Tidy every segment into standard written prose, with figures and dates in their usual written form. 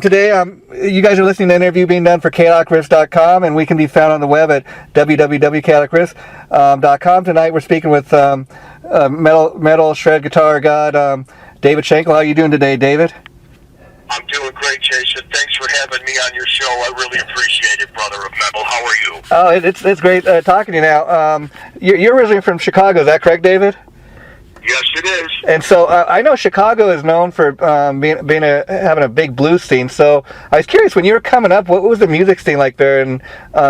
today, you guys are listening to an interview being done for KLOCRiffs.com, and we can be found on the web at www.KLOCRiffs.com. Tonight we're speaking with metal shred guitar god David Shankle. How are you doing today, David? I'm doing great, Jason. Thanks for having me on your show. I really appreciate it, brother of metal. How are you? Oh, it's great talking to you now. You're originally from Chicago, is that correct, David? Yes, it is. And so I know Chicago is known for having a big blues scene. So I was curious, when you were coming up, what was the music scene like there? And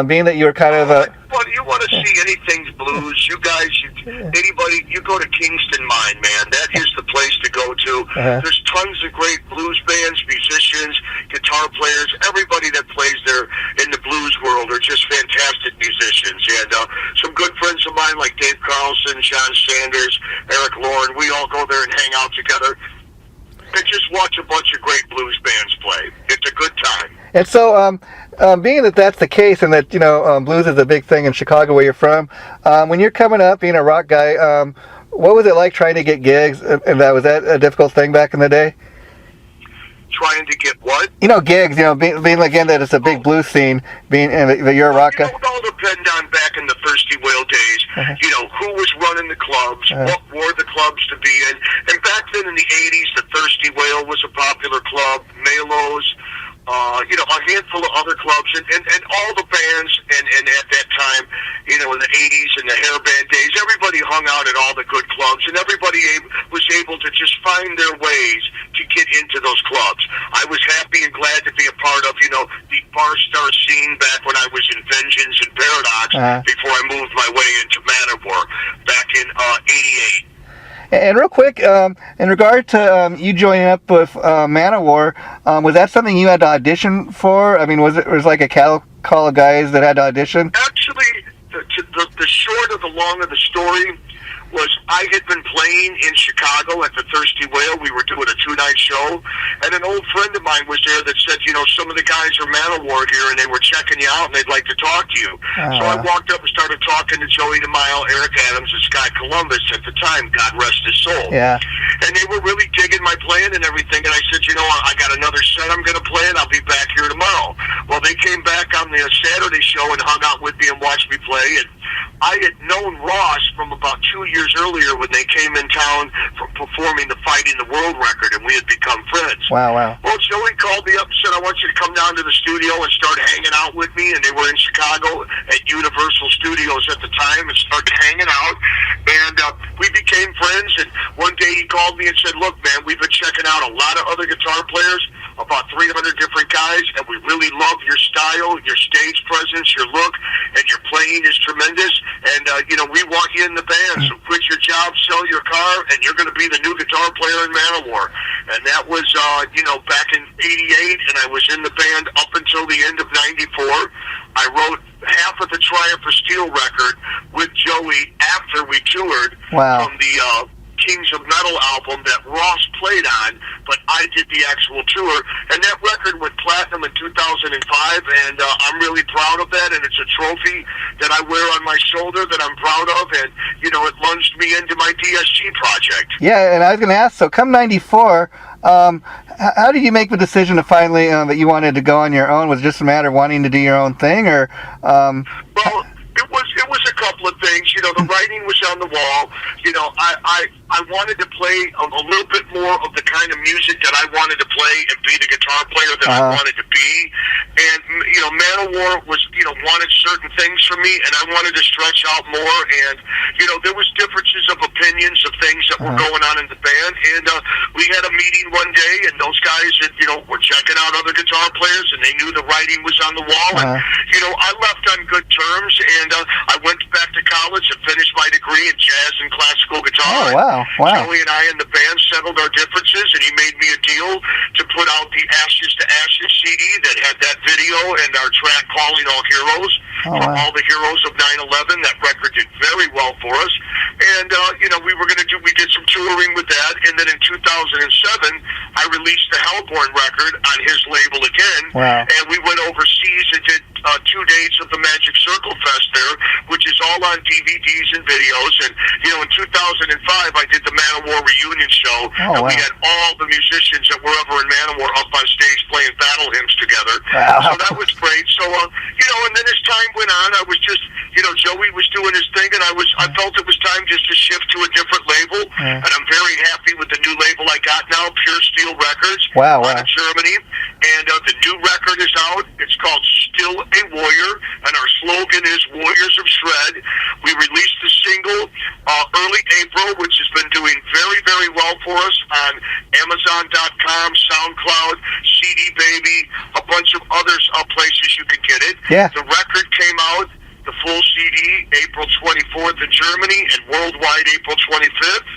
being that you were kind of well, you want to see anything blues, you guys, anybody, you go to Kingston Mine, man. That is the place to go to. There's tons of great blues bands, musicians, guitar players. Everybody that plays there in the blues world are just fantastic musicians. And some good friends of mine like Dave Carlson, John Sanders, Eric Lauren, we all go there and hang out together and just watch a bunch of great blues bands play. It's a good time. And so, being that that's the case, and that blues is a big thing in Chicago where you're from, when you're coming up, being a rock guy, what was it like trying to get gigs? And was that a difficult thing back in the day? Trying to get what? Gigs. Being again that it's a big blues scene. Being that you're a rock guy. It all depend on back in the Thirsty Whale days. Who was running the clubs, what were the clubs to be in, and back then in the '80s, the Thirsty Whale was a popular club. Melos. A handful of other clubs, and all the bands, and at that time, in the 80s and the hair band days, everybody hung out at all the good clubs, and everybody was able to just find their ways to get into those clubs. I was happy and glad to be a part of, the Bar Star scene back when I was in Vengeance and Paradox, before I moved my way into MASSACRE back in '88. And real quick, in regard to you joining up with MANOWAR, was that something you had to audition for? I mean, was it like a cattle call of guys that had to audition? Actually, the short of the long of the story was I had been playing in Chicago at the Thirsty Whale. We were doing a 2-night show, and an old friend of mine was there that said, some of the guys are MANOWAR here, and they were checking you out, and they'd like to talk to you. So I walked up and started talking to Joey DeMille, Eric Adams, and Scott Columbus at the time, God rest his soul. Yeah. And they were really digging my playing and everything, and I said, I got another set I'm going to play, and I'll be back here tomorrow. Well, they came back on the Saturday show and hung out with me and watched me play, and I had known Ross from about 2 years earlier when they came in town for performing the Fighting the World record, and we had become friends. Wow. Well, Joey called me up and said, I want you to come down to the studio and start hanging out with me, and they were in Chicago at Universal Studios at the time, and started hanging out, and we became friends, and one day he called me and said, look, man, we've been checking out a lot of other guitar players, about 300 different guys, and we really love your style, your stage presence, your look, and your playing is tremendous, and we want you in the band, so quit your job, sell your car, and you're going to be the new guitar player in MANOWAR. And that was back in '88, and I was in the band up until the end of '94. I wrote half of the Triumph for Steel record with Joey after we toured from the Kings of Metal album that Ross played on, but I did the actual tour, and that record went platinum in 2005, and I'm really proud of that, and it's a trophy that I wear on my shoulder that I'm proud of, and it lunged me into my DSG project. Yeah, and I was going to ask, so come '94, how did you make the decision to finally that you wanted to go on your own? Was it just a matter of wanting to do your own thing, or? Well, it was a couple of things. The writing was on the wall. I wanted to play a little bit more of the kind of music that I wanted to play and be the guitar player that I wanted to be. And, MANOWAR was, wanted certain things from me, and I wanted to stretch out more. And, there was differences of opinions of things that were going on in the band. And we had a meeting one day, and those guys that, were checking out other guitar players, and they knew the writing was on the wall. And, I left on good terms, and I went back to college and finished my degree in jazz and classical guitar. Oh, wow. Joey and I and the band settled our differences, and he made me a deal to put out the Ashes to Ashes CD that had that video and our track Calling All Heroes for all the heroes of 9/11. That record did very well for us. And, we did some touring with that, and then in 2007, I released the Hellborn record on his label again, and we went overseas and did 2 days of the Magic Circle Fest there, which which is all on DVDs and videos. And, in 2005, I did the MANOWAR reunion show, and we had all the musicians that were ever in MANOWAR up on stage playing battle hymns together. Wow. So that was great. So, and then as time went on, I was just, Joey was doing his thing, and I felt it was time just to shift to a different label, and I'm very happy with the new label I got now, Pure Steel Records, out of Germany. And the new record is out. It's called Still a Warrior, and our slogan is Warriors of Shred. We released the single early April, which has been doing very, very well for us on Amazon.com, SoundCloud, CD Baby, a bunch of other places you can get it. Yeah. The record came out, the full CD, April 24th in Germany, and worldwide April 25th.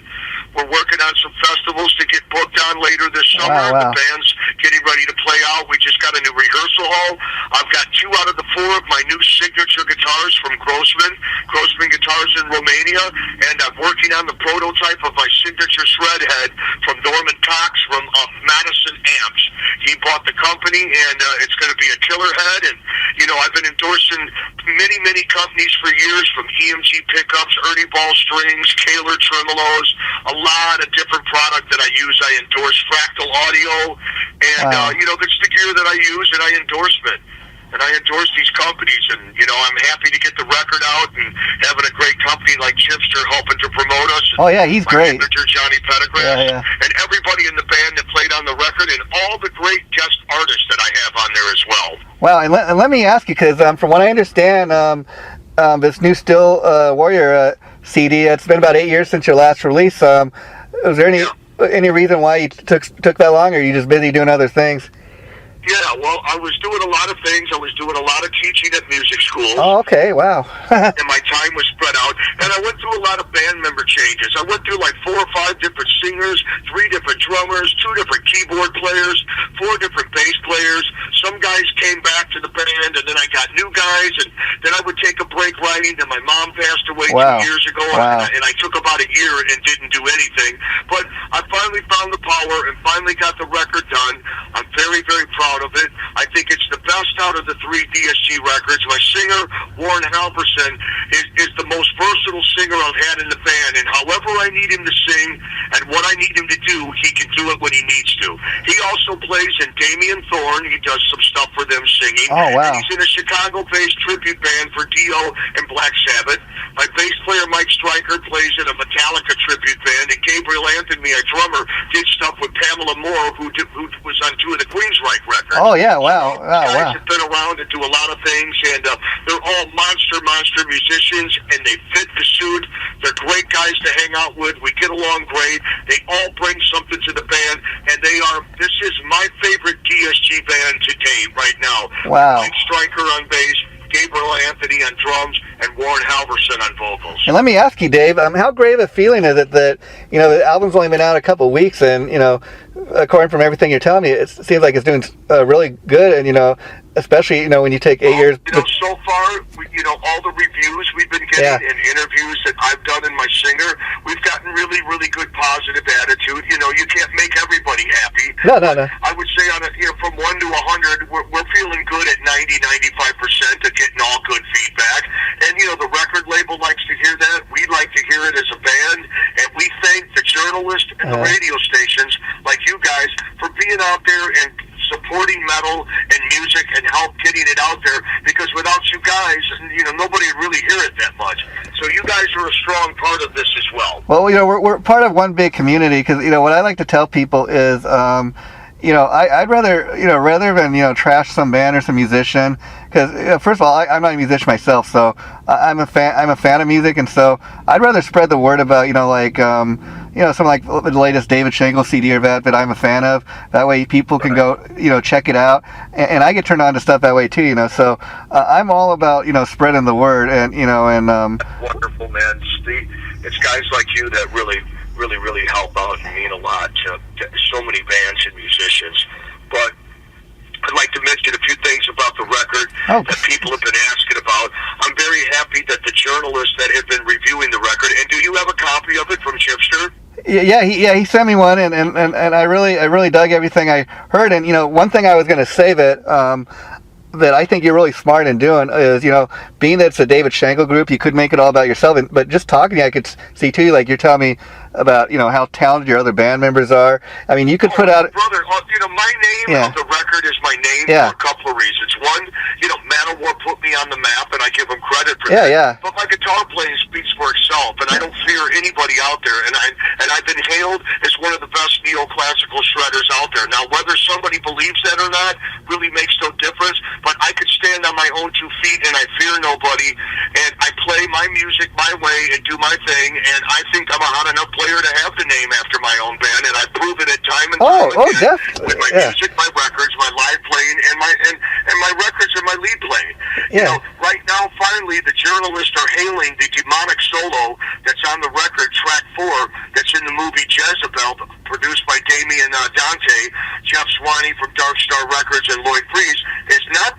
We're working on some festivals to get booked on later this summer. Wow. The band's getting ready to play out. We just got a new rehearsal hall. I've got 2 out of the 4 of my new signature guitars from Grossman Guitars in Romania, and I'm working on the prototype of my signature shred head from Norman Cox from Madison Amps. He bought the company, and it's going to be a killer head. And, I've been endorsing many, many companies for years, from EMG pickups, Ernie Ball strings, Kaler tremolos, a lot of different product that I use. I endorse Fractal Audio, and that's the gear that I use, and I endorse these companies, and I'm happy to get the record out and having a great company like Chipster helping to promote us. Oh yeah, he's great. Manager Johnny Pettigrew, and everybody in the band that played on the record, and all the great guest artists that I have on there as well. Wow, and let me ask you, because from what I understand, this new Still Warrior CD, it's been about 8 years since your last release. Was there any reason why you took that long, or are you just busy doing other things? Yeah, well, I was doing a lot of things. I was doing a lot of teaching at music schools. Oh, okay, wow. And my time was spread out. And I went through a lot of band member changes. I went through like 4 or 5 different singers, 3 different drummers, 2 different keyboard players, 4 different bass players. Some guys came back to the band, and then I got new guys, and then I would take a break writing. Then my mom passed away 2 years ago, and I took about a year and didn't do anything. But I finally found the power and finally got the record done. I'm very, very proud of it. I think it's the best out of the 3 DSG records. My singer, Warren Halverson, is the most versatile singer I've had in the band, and however I need him to sing and what I need him to do, he can do it when he needs to. He also plays in Damien Thorne. He does some stuff for them singing. Oh, wow. And he's in a Chicago-based tribute band for Dio and Black Sabbath. My bass player, Mike Stryker, plays in a Metallica tribute band, and Gabriel Anthony, our drummer, did stuff with Pamela Moore, who was on 2 of the Queensryche records. Oh, yeah, wow. Guys have been around and do a lot of things, and they're all monster musicians, and they fit the suit. They're great guys to hang out with. We get along great. They all bring something to the band, and this is my favorite DSG band to date right now. Wow. Mike Stryker on bass, Gabriel Anthony on drums, and Warren Halverson on vocals. And let me ask you, Dave, how great of a feeling is it that, the album's only been out a couple of weeks, and, according from everything you're telling me, it seems like it's doing really good, and, especially, when you take 8 years. So far, all the reviews we've been getting and interviews that I've done in my singer, we've gotten really, really good positive attitude. You can't make everybody happy. No. I would say from 1 to 100, we're feeling good at 90-95% of getting all good feedback. And, the record label likes to hear that. We like to hear it as a band. And we thank the journalists and the radio stations like you guys for being out there and supporting metal and music and help getting it out there, because without you guys, nobody would really hear it that much. So you guys are a strong part of this as well. Well, we're part of one big community, because, what I like to tell people is, I'd rather than, trash some band or some musician, because, first of all, I'm not a musician myself, so I'm a fan of music, and so I'd rather spread the word about, something like the latest David Shankle CD or that I'm a fan of. That way people can go, check it out, and I get turned on to stuff that way too, so I'm all about, spreading the word, and, Wonderful, man. It's guys like you that really help out and mean a lot to so many bands and musicians. But I'd like to mention a few things about the record that people have been asking about. I'm very happy that the journalists that have been reviewing the record, and do you have a copy of it from Chipster? Yeah, he sent me one, and I really dug everything I heard. And one thing I was going to say that that I think you're really smart in doing is, being that it's a David Shankle group, you could make it all about yourself. But just talking to you, I could see too, like you're telling me about, how talented your other band members are. I mean, you could put out... Brother, my name of the record is my name for a couple of reasons. One, MASSACRE put me on the map, and I give them credit for that. Yeah. But my guitar playing speaks for itself, and I don't fear anybody out there. And I've been hailed as one of the best neoclassical shredders out there. Now, whether somebody believes that or not really makes no difference, but I could stand on my own 2 feet, and I fear nobody, and I play my music my way and do my thing, and I think I'm a hot enough player to have the name after my own band, and I've proven it time and time again definitely. with my music, my records, my live playing, and my records and my lead playing. Right now, finally, the journalists are hailing the demonic solo that's on the record, track 4, that's in the movie Jezebel, produced by Damien Dante, Jeff Swanee from Dark Star Records, and Lloyd Freeze, is not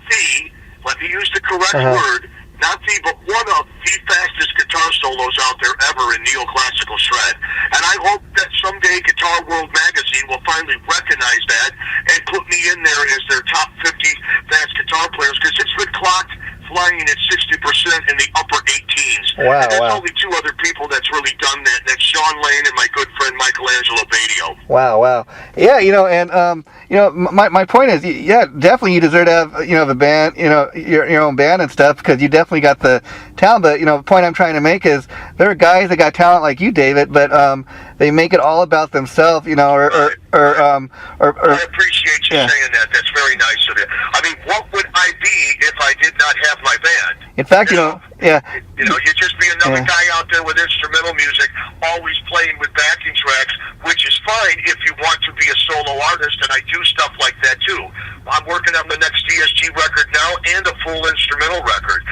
let me use the correct word, not but one of the fastest guitar solos out there ever in neoclassical shred. And I hope that someday Guitar World Magazine will finally recognize that and put me in there as their top 50 fast guitar players, because it's been clocked flying at 60% in the upper 18s. Wow, and there's only 2 other people that's really done that, and that's Sean Lane and my good friend Michelangelo Badio. Wow. Yeah, my point is, definitely you deserve to have, a band, your own band and stuff, because you definitely got the talent. But, the point I'm trying to make is there are guys that got talent like you, David, but they make it all about themselves, or I appreciate you saying that. That's very nice of you. I mean, what would I be if I did not have my band? In fact, you'd just be another guy out there with instrumental music, always playing with backing tracks, which is fine if you want to be a solo artist, and I do stuff like that too. I'm working on the next DSG record now and a full instrumental record,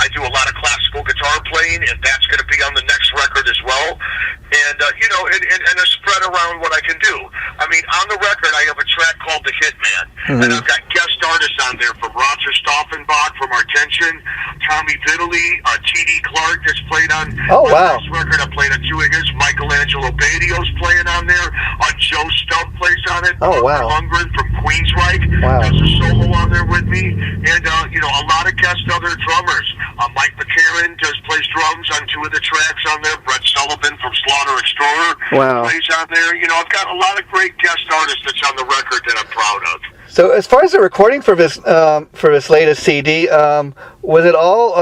I do a lot of classical guitar playing, and that's going to be on the next record as well. And, and a spread around what I can do. I mean, on the record, I have a track called The Hitman, and I've got guest artists on there from Roger Stauffenbach from Artention, Tommy Vitale, T.D. Clark that's played on this record. I played on 2 of his. Michelangelo Badio's playing on there. Joe Stubb plays on it. Lundgren from Queensryche does a solo on there with me. And, a lot of guest other drummers. Mike McCarran plays drums on 2 of the tracks on there. Brett Sullivan from Slaughter Explorer plays on there. I've got a lot of great guest artists that's on the record that I'm proud of. So as far as the recording for this latest CD, was it all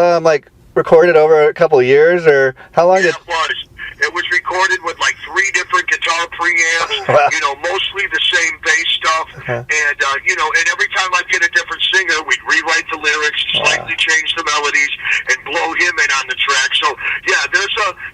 recorded over a couple of years, or how long did... It was recorded with 3 different guitar preamps, mostly the same bass stuff, and and every time I'd get a different singer, we'd rewrite the lyrics, slightly change the melodies, and blow him in on the track. So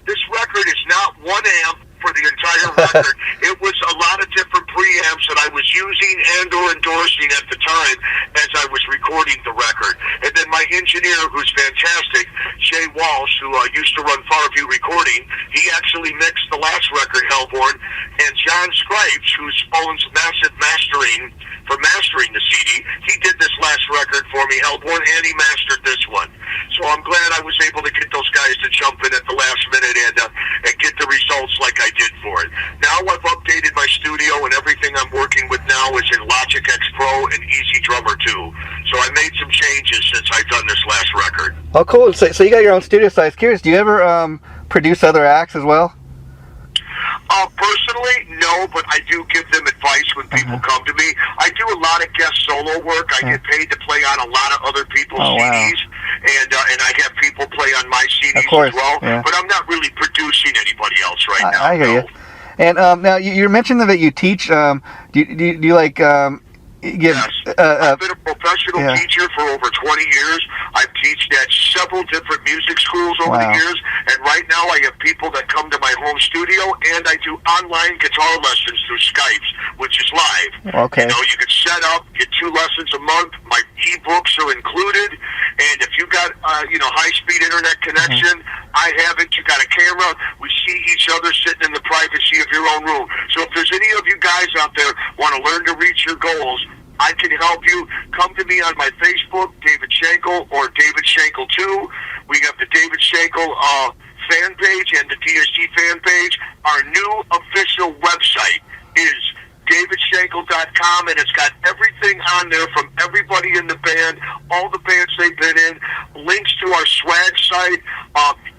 this record is not 1 amp for the entire record. It was a lot of different preamps that I was using and or endorsing at the time as I was recording the record. And then my engineer, who's fantastic, Jay Walsh, who used to run Farview Recording, he actually mixed the last record, Hellborn, and John Scripes, who owns Massive Mastering for mastering the CD, he did this last record for me, Hellborn, and he mastered this one. So I'm glad I was able to get those guys to jump in at the last minute and get the results like I did for it. Now I've updated my studio, and everything I'm working with now is in Logic X Pro and Easy Drummer 2. So I made some changes since I've done this last record. Oh, cool. So you got your own studio. So I was curious, do you ever produce other acts as well? Personally, no, but I do give them advice when people come to me. I do a lot of guest solo work. I get paid to play on a lot of other people's CDs, and I have people play on my CDs as well. Yeah. But I'm not really producing anybody else right now. I hear you. And now you mentioned that you teach. Do you like? Yes. I've been a professional teacher for over 20 years. I've taught at several different music schools over the years, and right now I have people that come to my home studio, and I do online guitar lessons through Skype, which is live. Okay. You can set up, get 2 lessons a month. My ebooks are included, and if you got high-speed internet connection, I have it. You got a camera. We see each other sitting in the privacy of your own room. So if there's any of you guys out there want to learn to reach your goals, I can help you. Come to me on my Facebook, David Shankle, or David Shankle 2. We have the David Shankle fan page and the DSG fan page. Our new official website is davidshankle.com, and it's got everything on there from everybody in the band all the bands they've been in, links to our swag site,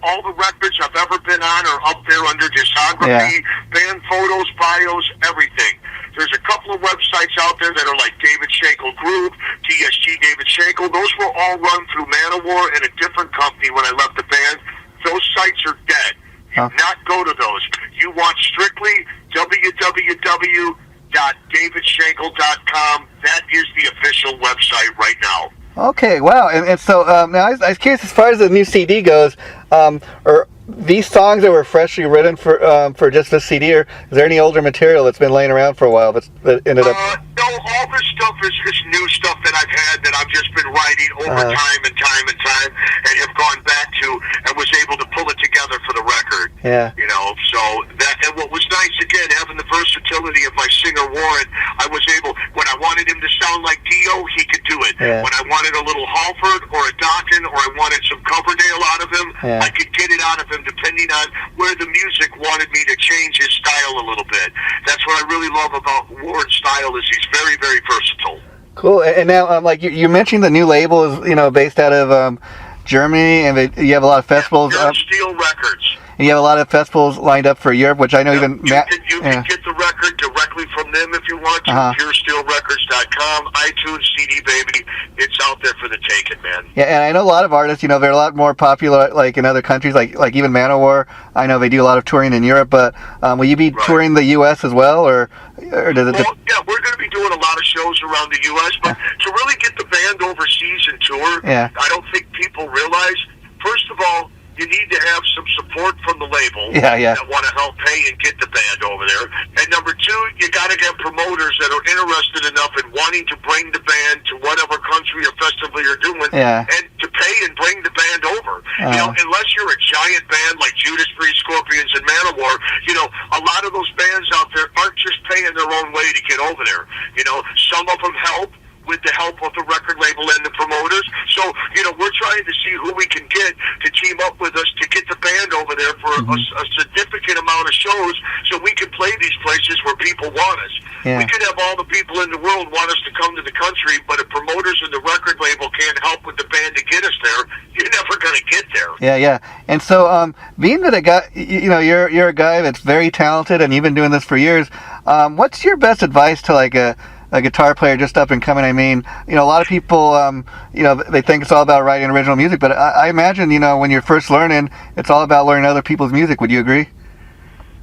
all the records I've ever been on are up there under discography, band photos, bios, everything. There's a couple of websites out there that are like David Shankle Group, DSG-David Shankle. Those were all run through MANOWAR and a different company when I left the band. Those sites are dead. Do not go to those. You want strictly www.davidshankle.com. That is the official website right now. Okay, wow. And so now I was curious, as far as the new CD goes, are these songs that were freshly written for just this CD, or is there any older material that's been laying around for a while that ended up? No, all this stuff is just new stuff that I've had that I've just been writing over time and time and time, and have gone back to and was able to pull it together for the record. Yeah. You know, so that, and what was nice again, having the versatility of my singer Warren, I was able, when I wanted him to sound like Dio, he could do it. Yeah. When I wanted a little Halford or a Dokken, or I wanted some Coverdale out of him, I could get it out of him depending on where the music wanted me to change his style a little bit. That's what I really love about Warren's style, is he's very, very versatile. Cool. And now, like you mentioned, the new label is based out of Germany, and you have a lot of festivals. Steel Records. And you have a lot of festivals lined up for Europe, which I know even you can get the record directly from them if you want to. PureSteelRecords.com, iTunes, CD Baby. It's out there for the taking, man. Yeah, and I know a lot of artists. They're a lot more popular, like in other countries, like even MANOWAR. I know they do a lot of touring in Europe, but will you be touring the U.S. as well, or does it? Well, yeah, we're going to be doing a lot of shows around the U.S., but to really get the band overseas and tour, I don't think people realize. First of all, you need to have some support from the label that want to help pay and get the band over there. And number two, you got to get promoters that are interested enough in wanting to bring the band to whatever country or festival you're doing, and to pay and bring the band over. Unless you're a giant band like Judas Priest, Scorpions, and MANOWAR, a lot of those bands out there aren't just paying their own way to get over there. Some of them help with the help of the record label and the promoters. So, we're trying to see who we can get to team up with us to get the band over there for a significant amount of shows, so we can play these places where people want us. We could have all the people in the world want us to come to the country, but if promoters and the record label can't help with the band to get us there, you're never going to get there. Yeah. And so, being that a guy, you're a guy that's very talented and you've been doing this for years, what's your best advice to like a guitar player just up and coming? I mean, a lot of people, they think it's all about writing original music, but I imagine, when you're first learning, it's all about learning other people's music. Would you agree?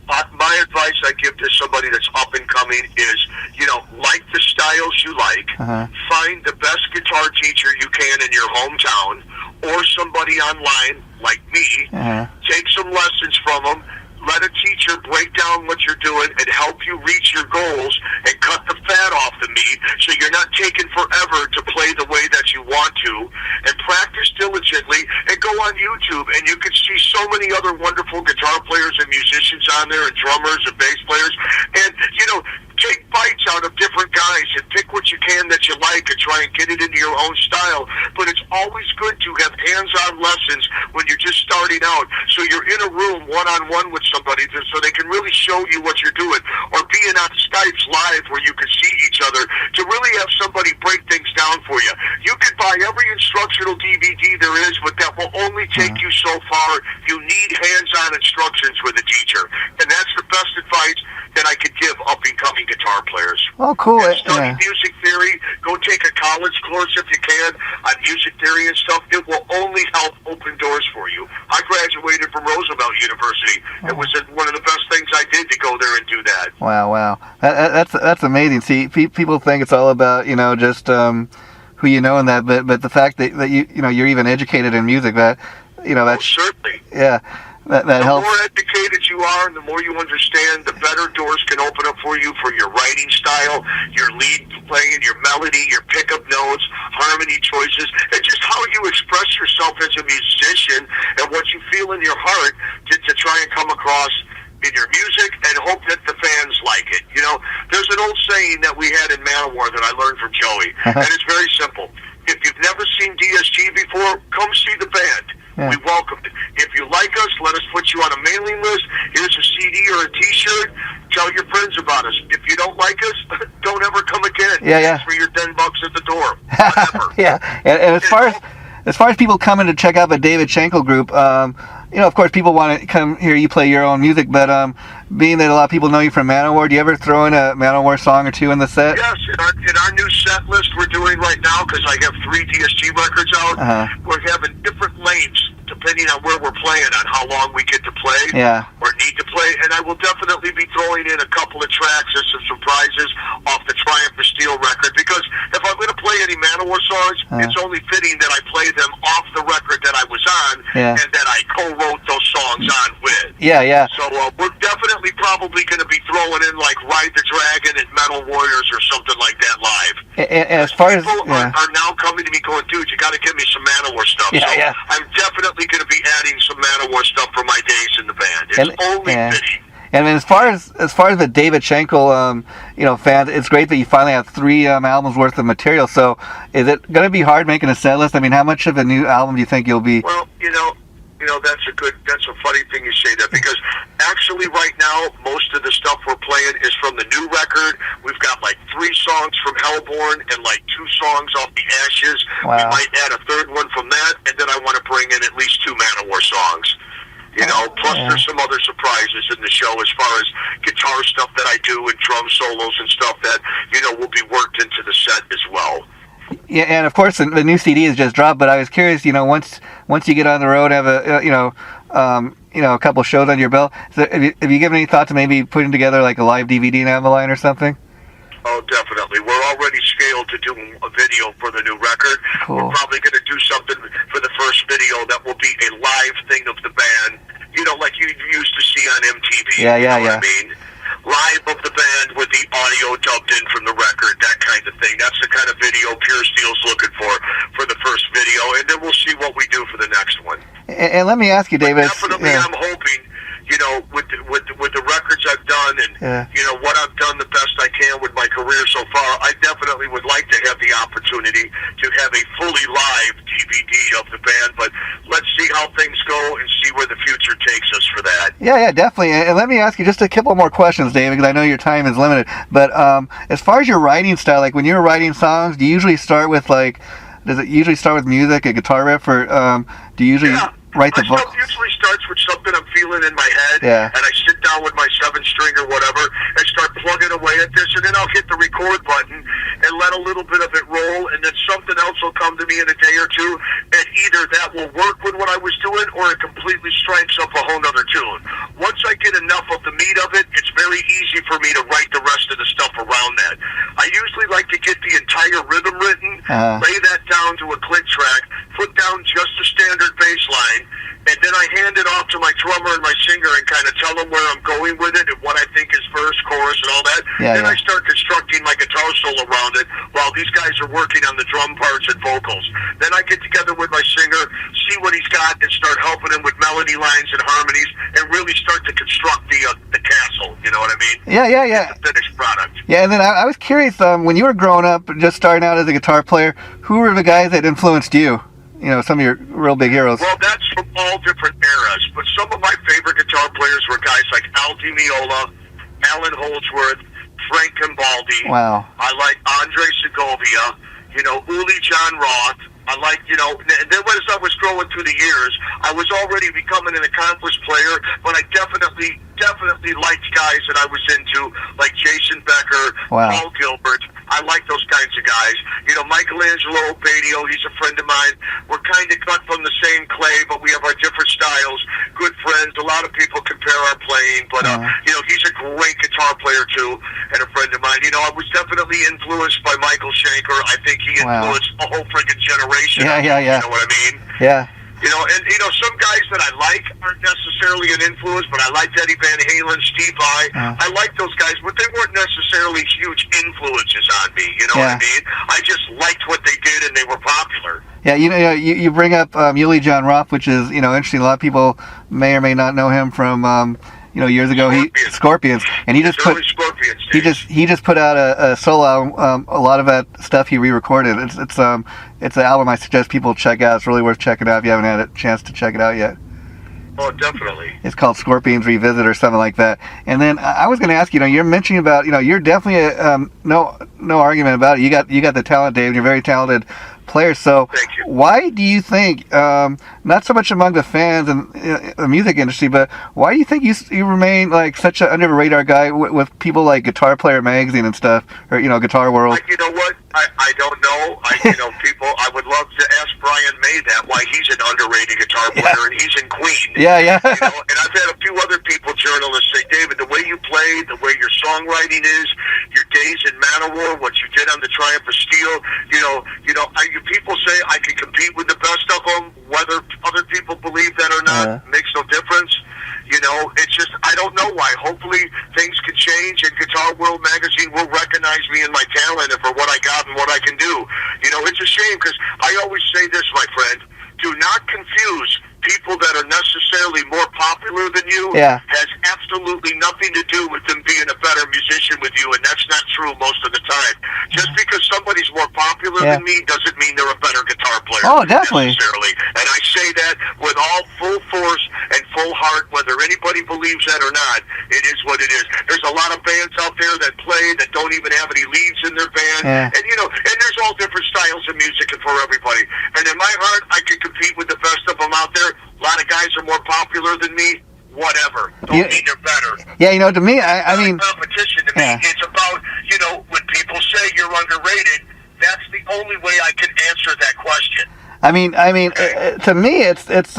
My advice I give to somebody that's up and coming is, like the styles you like, find the best guitar teacher you can in your hometown, or somebody online like me, take some lessons from them, let a teacher break down what you're doing and help you reach your goals and cut the fat off the meat, so you're not taking forever to play the way that you want to, and practice diligently, and go on YouTube, and you can see so many other wonderful guitar players and musicians on there, and drummers and bass players, and take bites out of different guys and pick what you can that you like and try and get it into your own style. But it's always good to have hands-on lessons when you're just starting out, so you're in a room one-on-one with somebody so they can really show you what you're doing, or being on Skype's live where you can see each other, to really have somebody break things down for you. You could buy every instructional DVD there is, but that will only take you so far. You need hands-on instructions with a teacher, and that's the best advice that I could give up-and-coming guitar players. Oh, cool. Study music theory. Go take a college course if you can on music theory and stuff. It will only help open doors for you. I graduated from Roosevelt University. It was one of the best things I did to go there and do that. Wow. That's amazing. See, people think it's all about, just who you know and that, but the fact that you're even educated in music, that, that's... Oh, certainly. Yeah. That helps. The more educated you are and the more you understand, the better doors can open up for you for your writing style, your lead playing, your melody, your pickup notes, harmony choices, and just how you express yourself as a musician and what you feel in your heart to try and come across in your music, and hope that the fans like it. There's an old saying that we had in MANOWAR that I learned from Joey, and it's very simple. If you've never seen DSG before, come see the band. We welcome it. If you like us, let us put you on a mailing list. Here's a CD or a T-shirt. Tell your friends about us. If you don't like us, don't ever come again. Yeah. For your $10 at the door. whatever. Yeah, and as far as people coming to check out the David Shankle group, of course, people want to come hear you play your own music, but being that a lot of people know you from MANOWAR, do you ever throw in a MANOWAR song or two in the set? Yes, in our new set list we're doing right now, because I have 3 DSG records out, we're having different lengths depending on where we're playing, on how long we get to play or need to play, and I will definitely be throwing in a couple of tracks and some surprises off the Triumph of Steel record, because if I'm going to play any MANOWAR songs, it's only fitting that I play them off the record that I was on and that I co-wrote those songs on with. So we're definitely probably going to be throwing in like Ride the Dragon and Metal Warriors or something like that live. And as far as people are now coming to me going, dude, you got to give me some MANOWAR stuff. I'm definitely going to be adding some MANOWAR stuff for my days in the band. It's only fitting. And as far as the David Shankle, fans, it's great that you finally have 3 albums worth of material. So, is it going to be hard making a set list? I mean, how much of a new album do you think you'll be? Well, that's a funny thing you say that, because actually right now most of the stuff we're playing is from the new record. We've got like 3 songs from Hellborn and like 2 songs off the Ashes. Wow. We might add a 3rd one from that, and then I want to bring in at least 2 MANOWAR songs. Plus there's some other surprises in the show as far as guitar stuff that I do and drum solos and stuff that, will be worked into the set as well. Yeah, and of course the new CD is just dropped, but I was curious, once you get on the road, have a couple shows on your belt, have you given any thought to maybe putting together like a live DVD and Avaline or something? Oh, definitely. We're already scaled to do a video for the new record. Cool. We're probably going to do something for the first video that will be a live thing of the band, like you used to see on MTV. Yeah. What I mean? Live of the band with the audio dubbed in from the record, that kind of thing. That's the kind of video Pure Steel's looking for the first video, and then we'll see what we do for the next one. And let me ask you, David. Definitely, I'm hoping, with the records I've done and, what I've done the best I can with my career so far, I definitely would like to have the opportunity to have a fully live DVD of the band, but let's see how things go and see where the future takes us for that. Yeah, definitely. And let me ask you just a couple more questions, David, because I know your time is limited. But as far as your writing style, like when you're writing songs, do you usually start with does it usually start with music, a guitar riff, or do you usually write the book? It usually starts with something I'm feeling in my head, and I sit down with my 7-string or whatever and start plugging away at this, and then I'll hit the record button and let a little bit of it roll, and then something else will come to me in a day or two, and either that will work with what I was doing, or it completely strikes up a whole nother tune. Once I get enough of the meat of it, it's very easy for me to write the rest of the stuff around that. I usually like to get the entire rhythm written, lay that down to a click track, put down just a standard bass line, and then I hand it off to my drummer and my singer and kind of tell them where I'm going with it and what I think is verse, chorus, and all that. Then I start constructing my guitar solo around it while these guys are working on the drum parts and vocals. Then I get together with my singer, see what he's got, and start helping him with melody lines and harmonies, and really start to construct the castle. You know what I mean? Yeah. The finished product. Yeah, and then I was curious, when you were growing up, just starting out as a guitar player, who were the guys that influenced you? Some of your real big heroes. Well, that's from all different eras, but some of my favorite guitar players were guys like Al Di Meola, Alan Holdsworth, Frank Cambaldi. Wow. I like Andre Segovia, Uli John Roth. I like, and then as I was growing through the years, I was already becoming an accomplished player, but I definitely liked guys that I was into, like Jason Becker, Paul Gilbert. I like those kinds of guys. Michelangelo Badio, he's a friend of mine. We're kind of cut from the same clay, but we have our different styles. Good friends. A lot of people compare our playing, but, he's a great guitar player, too, and a friend of mine. I was definitely influenced by Michael Schenker. I think he influenced a whole friggin' generation. Yeah. You know what I mean? Yeah. Some guys that I like aren't necessarily an influence, but I liked Eddie Van Halen, Steve Vai. I like those guys, but they weren't necessarily huge influences on me. You know what I mean? I just liked what they did, and they were popular. Yeah, you bring up Uli John Roth, which is interesting. A lot of people may or may not know him from years ago. Scorpions, and he just put out a solo album. A lot of that stuff he re-recorded. It's an album I suggest people check out. It's really worth checking out if you haven't had a chance to check it out yet. Oh, definitely. It's called Scorpions Revisit or something like that. And then I was going to ask you, you're mentioning about, you're definitely no argument about it. You got the talent, Dave. You're a very talented player. So Thank you. why do you think, not so much among the fans and the music industry, but why do you think you remain like such an under the radar guy with people like Guitar Player Magazine and stuff, or Guitar World? You know what? I don't know. People. I would love to ask Brian May that why he's an underrated guitar player and he's in Queen. Yeah. And I've had a few other journalists say, David, the way you play, the way your songwriting is, your days in MASSACRE, what you did on the Triumph of Steel, people say I can compete with the best of them. Whether other people believe that or not makes no difference. It's just, I don't know why. Hopefully things can change and Guitar World magazine will recognize me and my talent and for what I got and what I can do. It's a shame because I always say this, my friend, do not confuse people that are necessarily more popular than you. Has absolutely nothing to do with them being a better musician with you, and that's not true most of the time. Just because somebody's more popular than me doesn't mean they're a better guitar player. Oh, definitely. Necessarily. And I say that with all full force and full heart, whether anybody believes that or not. It is what it is. There's a lot of bands out there that play that don't even have any leads in their band. And and there's all different styles of music for everybody. And in my heart, I can compete with the best of them out there. A lot of guys are more popular than me. Whatever. Don't mean they're better. Yeah, to me, I mean, competition to me. It's about, when people say you're underrated, that's the only way I can answer that question. I mean, to me, it's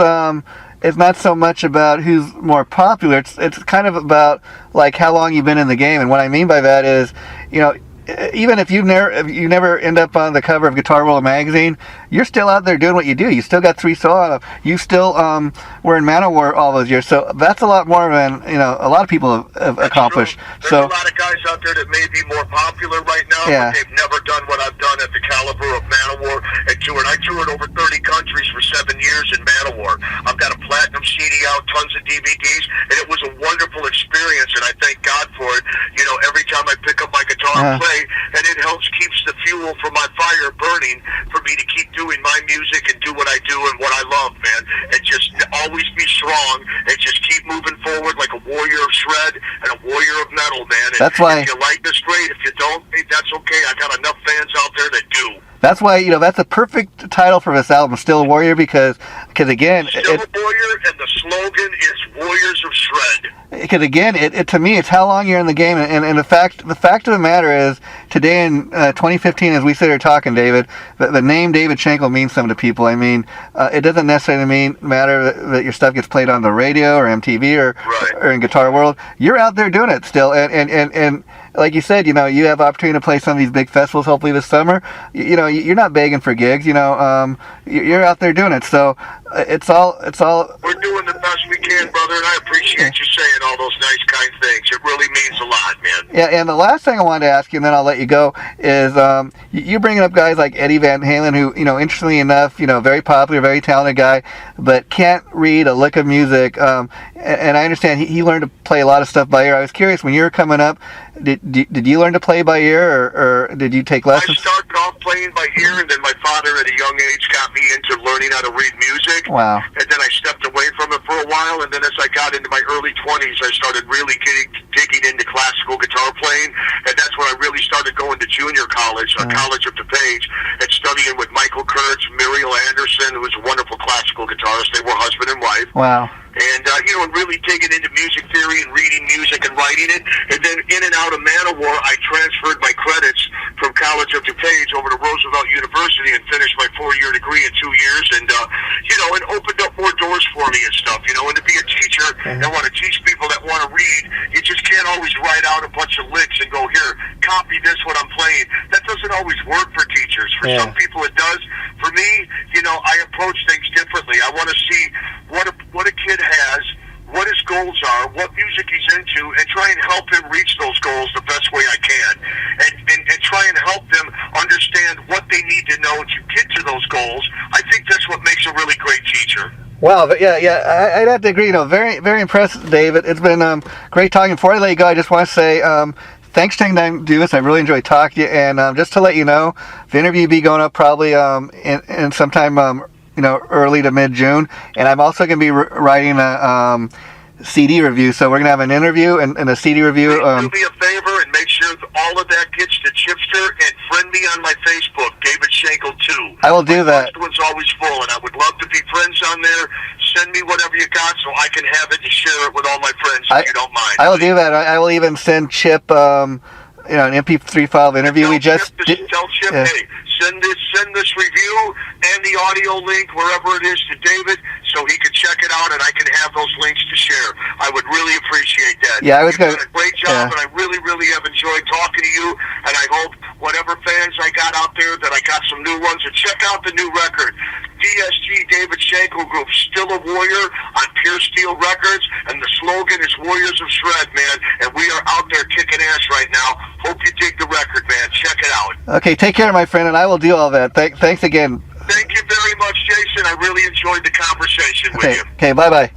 not so much about who's more popular. It's kind of about like how long you've been in the game. And what I mean by that is, even if you never end up on the cover of Guitar World magazine, you're still out there doing what you do. You still got 3 songs. You still were in MANOWAR all those years. So that's a lot more than a lot of people have accomplished. True. There's a lot of guys out there that may be more popular right now, but they've never done what I've done at the caliber of MANOWAR and toured. I toured over 30 countries for 7 years in MANOWAR. I've got a platinum CD out, tons of DVDs, and it was a wonderful experience, and I thank God for it. Every time I pick up my guitar and play, and it helps keeps the fuel for my fire burning for me to keep doing my music and do what I do and what I love, man. And just always be strong and just keep moving forward like a warrior of shred and a warrior of metal, man. And that's why, if you like this, great. If you don't, that's okay. I got enough fans out there that do. That's why, that's a perfect title for this album, Still a Warrior, because again... Still a Warrior, and the slogan is Warriors of Shred. Because again, to me, it's how long you're in the game, and the fact of the matter is, today in 2015, as we sit here talking, David, the name David Shankle means something to people. I mean, it doesn't necessarily matter that your stuff gets played on the radio or MTV or in Guitar World. You're out there doing it still, and like you said, you have opportunity to play some of these big festivals, hopefully this summer. You're not begging for gigs. You're out there doing it. So it's all. We're doing the best we can, brother, and I appreciate you saying all those nice, kind things. It really means a lot, man. Yeah, and the last thing I wanted to ask you, and then I'll let you go, is you're bringing up guys like Eddie Van Halen, who, interestingly enough, very popular, very talented guy, but can't read a lick of music. And I understand he learned to play a lot of stuff by ear. I was curious, when you were coming up, did you learn to play by ear, or did you take lessons? I started off playing by ear, and then my father at a young age got me into learning how to read music. Wow. And then I stepped away from it for a while, and then as I got into my early 20s, I started really digging into classical guitar playing, and that's when I really started going to junior college, College of DuPage, and studying with Michael Kurtz, Muriel Anderson, who was a wonderful classical guitarist. They were husband and wife. Wow. And, and really digging into music theory and reading music and writing it. And then in and out of MANOWAR, I transferred my credits from College of DuPage over to Roosevelt University and finished my 4-year degree in 2 years. And, and opened up more doors for me and stuff, and to be a teacher and want to teach people that want to read, you just can't always write out a bunch of licks and go, here, copy this, what I'm playing. That doesn't always work for teachers. For some people it does. For me, I approach things differently. I want to see what a kid has, what his goals are, what music he's into, and try and help him reach those goals the best way I can. And try and help them understand what they need to know to get to those goals. I think that's what makes a really great teacher. Wow, but I'd have to agree. Very, very impressed, David. It's been great talking. Before I let you go, I just want to say thanks for taking time to do this. I really enjoyed talking to you. And just to let you know, the interview will be going up probably in sometime early to mid-June, and I'm also going to be writing a CD review. So we're going to have an interview and a CD review. Do me a favor and make sure all of that gets to Chipster, and friend me on my Facebook, David Shankle 2. I will do that. My one's always full, and I would love to be friends on there. Send me whatever you got so I can have it and share it with all my friends if you don't mind. I will do that. I will even send Chip an MP3 file of interview we just did. Tell Chip, hey, send this review and the audio link wherever it is to David so he can check it out and I can have those links to share. I would really appreciate that. Yeah, You've done a great job, and I really, really have enjoyed talking to you, and I hope whatever fans I got out there that I got some new ones, and check out the new record. DSG-David Shankle Group, Still a Warrior on Pure Steel Records, and the slogan is Warriors of Shred, man, and we are out there kicking ass right now. Hope you dig the record, man. Check it out. Okay, take care, my friend, and I will do all that. Thanks again. Thank you very much, Jason. I really enjoyed the conversation with you. Okay, bye-bye.